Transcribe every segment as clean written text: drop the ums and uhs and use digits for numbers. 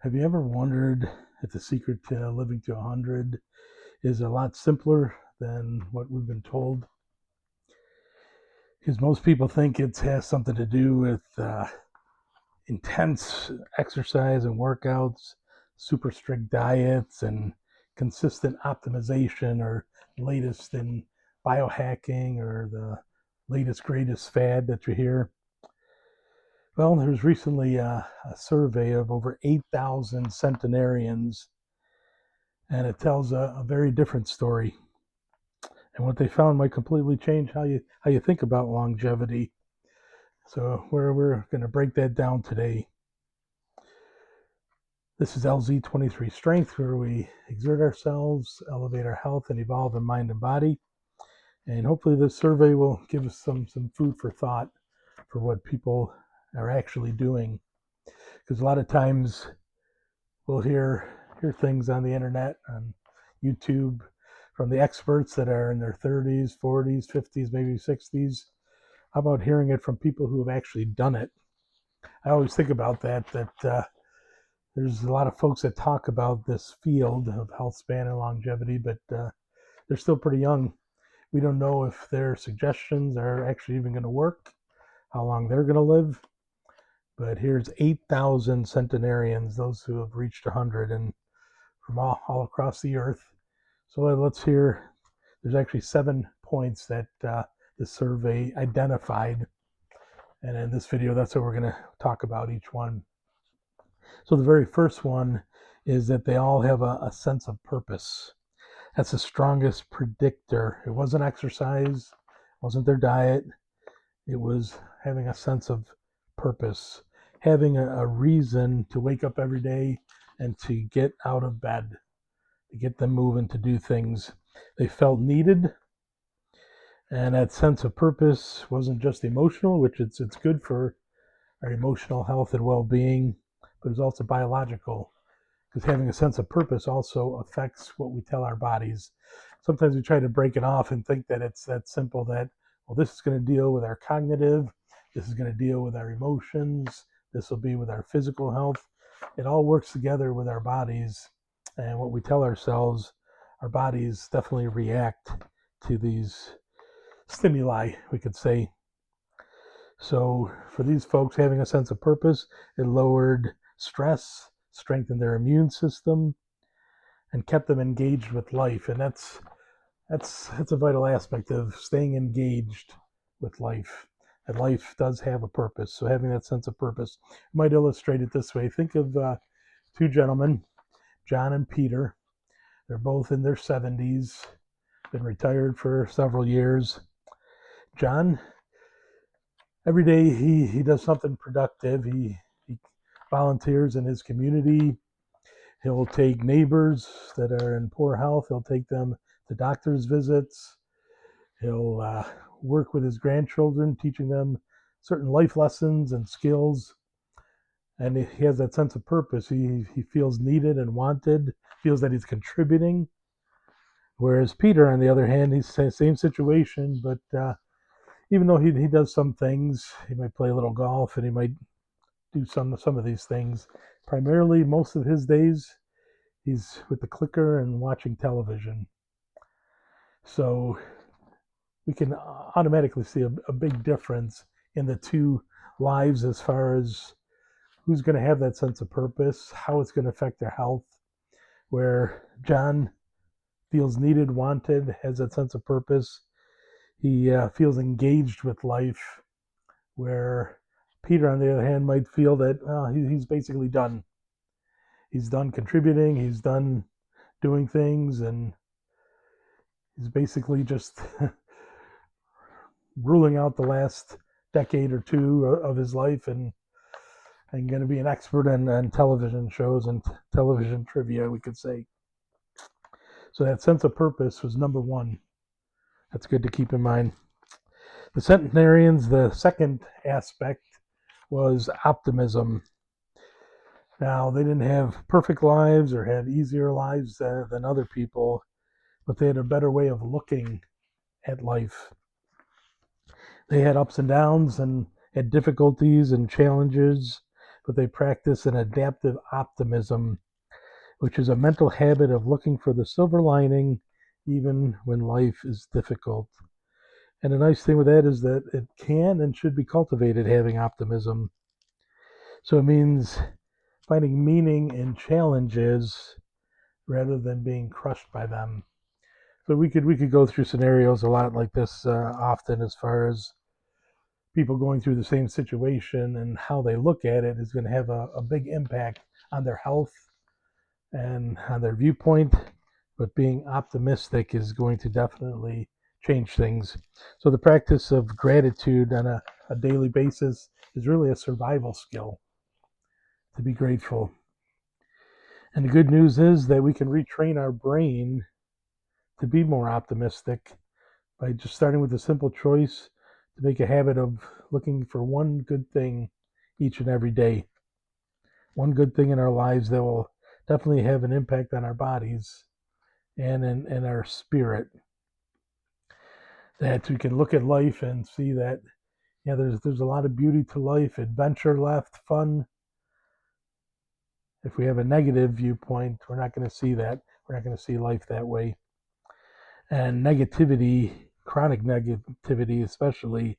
Have you ever wondered if the secret to living to 100 is a lot simpler than what we've been told? Because most people think it has something to do with intense exercise and workouts, super strict diets, and consistent optimization, or latest in biohacking, or the latest greatest fad that you hear. Well, there was recently a survey of over 8,000 centenarians, and it tells a very different story. And what they found might completely change how you think about longevity. So we're going to break that down today. This is LZ23 Strength, where we exert ourselves, elevate our health, and evolve in mind and body. And hopefully this survey will give us some food for thought for what people are actually doing. Because a lot of times we'll hear things on the internet, on YouTube, from the experts that are in their 30s, 40s, 50s, maybe 60s. How about hearing it from people who have actually done it? I always think about that there's a lot of folks that talk about this field of health span and longevity, but they're still pretty young. We don't know if their suggestions are actually even going to work, how long they're going to live. But here's 8,000 centenarians, those who have reached 100, and from all across the earth. So let's hear. There's actually 7 points that the survey identified. And in this video, that's what we're going to talk about, each one. So the very first one is that they all have a sense of purpose. That's the strongest predictor. It wasn't exercise, it wasn't their diet. It was having a sense of purpose, having a reason to wake up every day and to get out of bed, to get them moving, to do things. They felt needed. And that sense of purpose wasn't just emotional, which it's good for our emotional health and well-being, but it's also biological, because having a sense of purpose also affects what we tell our bodies. Sometimes we try to break it off and think that it's that simple, that, well, this is going to deal with our cognitive, this is going to deal with our emotions, this will be with our physical health. It all works together with our bodies, and what we tell ourselves, our bodies definitely react to these stimuli, we could say. So for these folks, having a sense of purpose, it lowered stress, strengthened their immune system, and kept them engaged with life. And that's a vital aspect of staying engaged with life. And life does have a purpose. So having that sense of purpose, I might illustrate it this way. Think of 2 gentlemen, John and Peter. They're both in their 70s, been retired for several years. John, every day he does something productive. He volunteers in his community. He'll take neighbors that are in poor health. He'll take them to doctor's visits. He'll work with his grandchildren, teaching them certain life lessons and skills. And he has that sense of purpose. He feels needed and wanted, feels that he's contributing. Whereas Peter, on the other hand, he's the same situation, but even though he does some things, he might play a little golf, and he might do some of these things. Primarily, most of his days, he's with the clicker and watching television. So we can automatically see a big difference in the 2 lives as far as who's going to have that sense of purpose, how it's going to affect their health. Where John feels needed, wanted, has that sense of purpose. He feels engaged with life. Where Peter, on the other hand, might feel that he's basically done. He's done contributing, he's done doing things, and he's basically just ruling out the last decade or 2 of his life, and going to be an expert on television shows and television trivia, we could say. So that sense of purpose was number 1. That's good to keep in mind. The centenarians, the second aspect was optimism. Now, they didn't have perfect lives or had easier lives than other people, but they had a better way of looking at life. They had ups and downs and had difficulties and challenges, but they practice an adaptive optimism, which is a mental habit of looking for the silver lining even when life is difficult. And the nice thing with that is that it can and should be cultivated, having optimism. So it means finding meaning in challenges rather than being crushed by them. So we could go through scenarios a lot like this often, as far as people going through the same situation, and how they look at it is going to have a big impact on their health and on their viewpoint. But being optimistic is going to definitely change things. So the practice of gratitude on a daily basis is really a survival skill, to be grateful. And the good news is that we can retrain our brain to be more optimistic by just starting with a simple choice to make a habit of looking for one good thing each and every day. One good thing in our lives that will definitely have an impact on our bodies and in our spirit. That we can look at life and see that, yeah, there's a lot of beauty to life, adventure left, fun. If we have a negative viewpoint, we're not going to see that. We're not going to see life that way. And negativity, chronic negativity especially,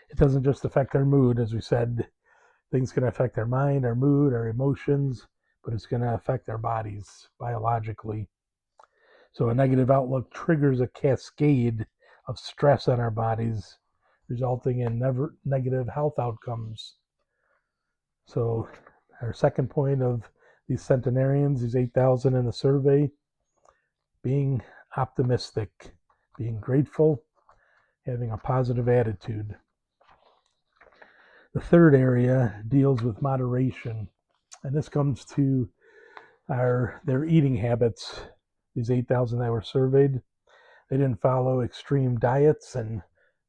it doesn't just affect our mood. As we said, things can affect our mind, our mood, our emotions, but it's going to affect our bodies biologically. So a negative outlook triggers a cascade of stress on our bodies, resulting in negative health outcomes. So our second point of these centenarians, these 8,000 in the survey, being optimistic, being grateful, having a positive attitude. The third area deals with moderation, and this comes to their eating habits. These 8,000 that were surveyed, they didn't follow extreme diets, and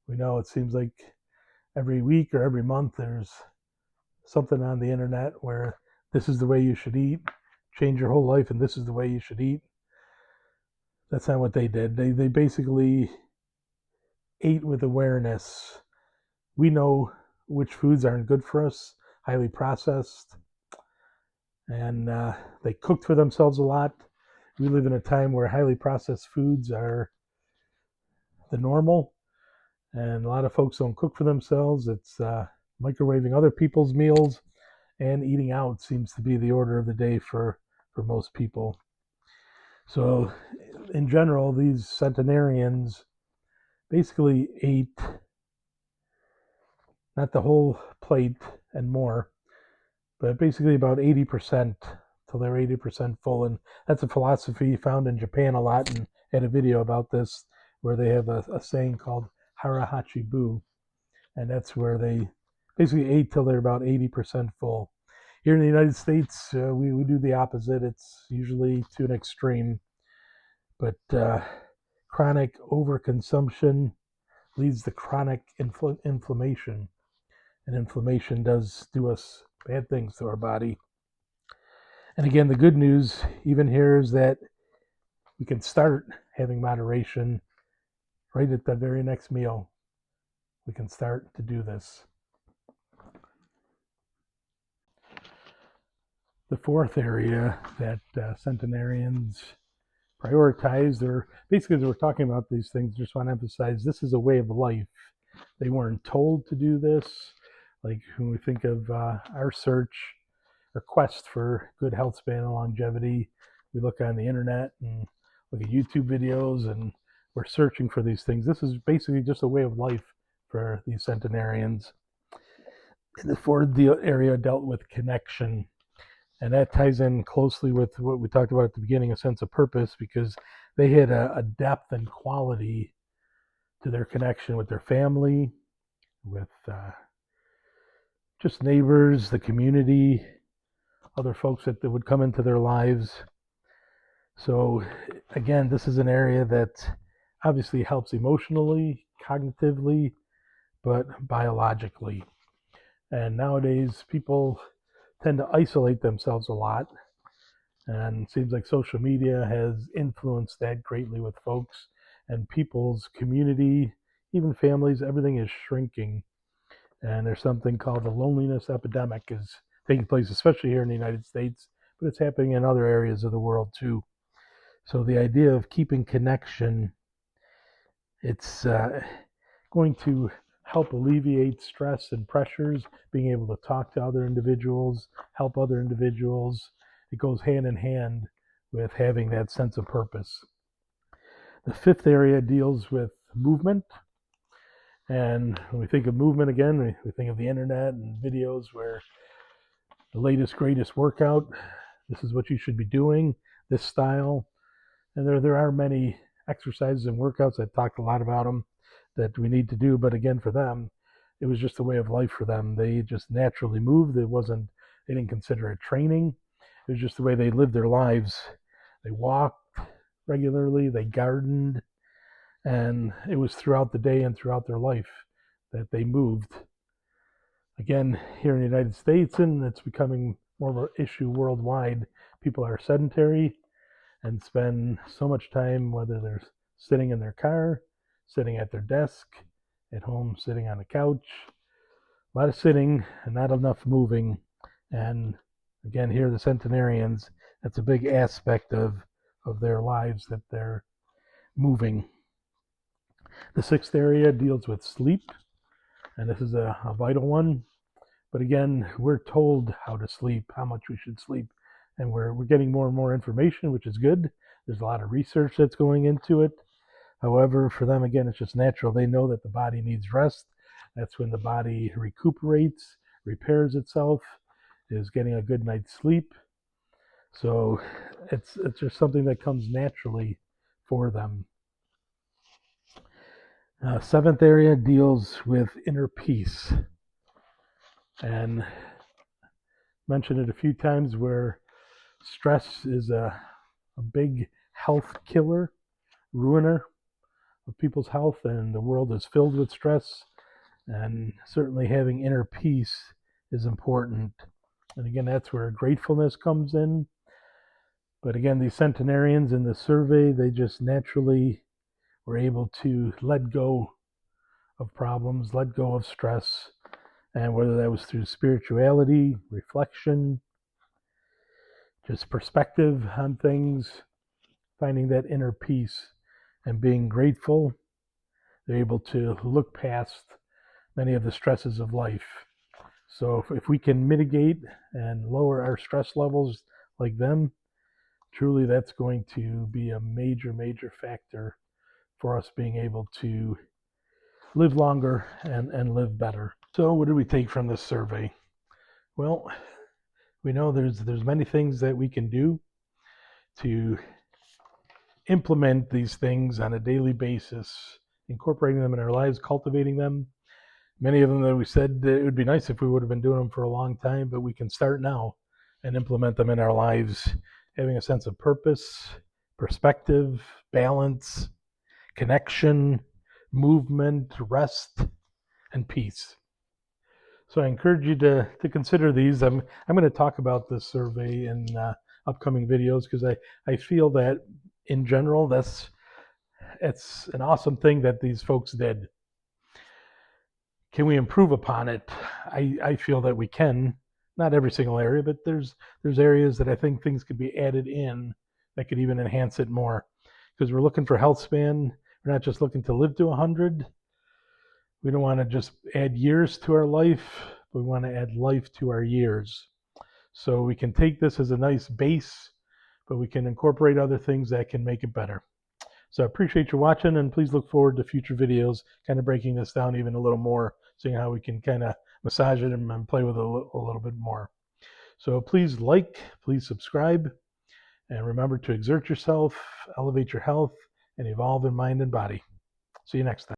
we know it seems like every week or every month there's something on the internet where this is the way you should eat, change your whole life, and this is the way you should eat. That's not what they did. They basically ate with awareness. We know which foods aren't good for us, highly processed, and they cooked for themselves a lot. We live in a time where highly processed foods are the normal, and a lot of folks don't cook for themselves. It's microwaving other people's meals, and eating out seems to be the order of the day for most people. So in general, these centenarians basically ate not the whole plate and more, but basically about 80% till they're 80% full. And that's a philosophy found in Japan a lot, and I had a video about this where they have a saying called harahachibu, and that's where they basically ate till they're about 80% full. Here in the United States, we do the opposite. It's usually to an extreme, but chronic overconsumption leads to chronic inflammation, and inflammation does do us bad things to our body. And again, the good news even here is that we can start having moderation right at the very next meal. We can start to do this. The fourth area that centenarians prioritized, or basically as we're talking about these things, just want to emphasize this is a way of life. They weren't told to do this. Like when we think of our search or quest for good health span and longevity, we look on the internet and look at YouTube videos, and we're searching for these things. This is basically just a way of life for these centenarians. And the fourth area dealt with connection. And that ties in closely with what we talked about at the beginning, a sense of purpose, because they had a depth and quality to their connection with their family, with just neighbors, the community, other folks that would come into their lives. So again, this is an area that obviously helps emotionally, cognitively, but biologically. And nowadays, people tend to isolate themselves a lot. And it seems like social media has influenced that greatly with folks, and people's community, even families, everything is shrinking. And there's something called the loneliness epidemic is taking place, especially here in the United States, but it's happening in other areas of the world too. So the idea of keeping connection, it's going to help alleviate stress and pressures, being able to talk to other individuals, help other individuals. It goes hand in hand with having that sense of purpose. The fifth area deals with movement. And when we think of movement again, we think of the internet and videos where the latest, greatest workout, this is what you should be doing, this style. And there are many exercises and workouts. I've talked a lot about them that we need to do. But again, for them, it was just a way of life for them. They just naturally moved. They didn't consider it training. It was just the way they lived their lives. They walked regularly, they gardened, and it was throughout the day and throughout their life that they moved. Again, here in the United States, and it's becoming more of an issue worldwide, people are sedentary and spend so much time, whether they're sitting in their car, sitting at their desk, at home, sitting on a couch. A lot of sitting and not enough moving. And again, here the centenarians, that's a big aspect of their lives, that they're moving. The sixth area deals with sleep, and this is a vital one. But again, we're told how to sleep, how much we should sleep, and we're getting more and more information, which is good. There's a lot of research that's going into it. However, for them, again, it's just natural. They know that the body needs rest. That's when the body recuperates, repairs itself, is getting a good night's sleep. So it's just something that comes naturally for them. Seventh area deals with inner peace. And mentioned it a few times where stress is a big health killer, ruiner of people's health, and the world is filled with stress, and certainly having inner peace is important. And again, that's where gratefulness comes in. But again, these centenarians in the survey, they just naturally were able to let go of problems, let go of stress, and whether that was through spirituality, reflection, just perspective on things, finding that inner peace and being grateful, they're able to look past many of the stresses of life. So if we can mitigate and lower our stress levels like them, truly that's going to be a major, major factor for us being able to live longer and live better. So what did we take from this survey? Well, we know there's many things that we can do to implement these things on a daily basis, incorporating them in our lives, cultivating them. Many of them that we said it would be nice if we would have been doing them for a long time, but we can start now and implement them in our lives, having a sense of purpose, perspective, balance, connection, movement, rest, and peace. So I encourage you to consider these. I'm going to talk about this survey in upcoming videos, because I feel that in general it's an awesome thing that these folks did. Can we improve upon it? I feel that we can. Not every single area, but there's areas that I think things could be added in that could even enhance it more. Because we're looking for health span. We're not just looking to live to 100. We don't want to just add years to our life. We want to add life to our years. So we can take this as a nice base, but we can incorporate other things that can make it better. So I appreciate you watching, and please look forward to future videos, kind of breaking this down even a little more, seeing how we can kind of massage it and play with it a little bit more. So please like, please subscribe, and remember to exert yourself, elevate your health, and evolve in mind and body. See you next time.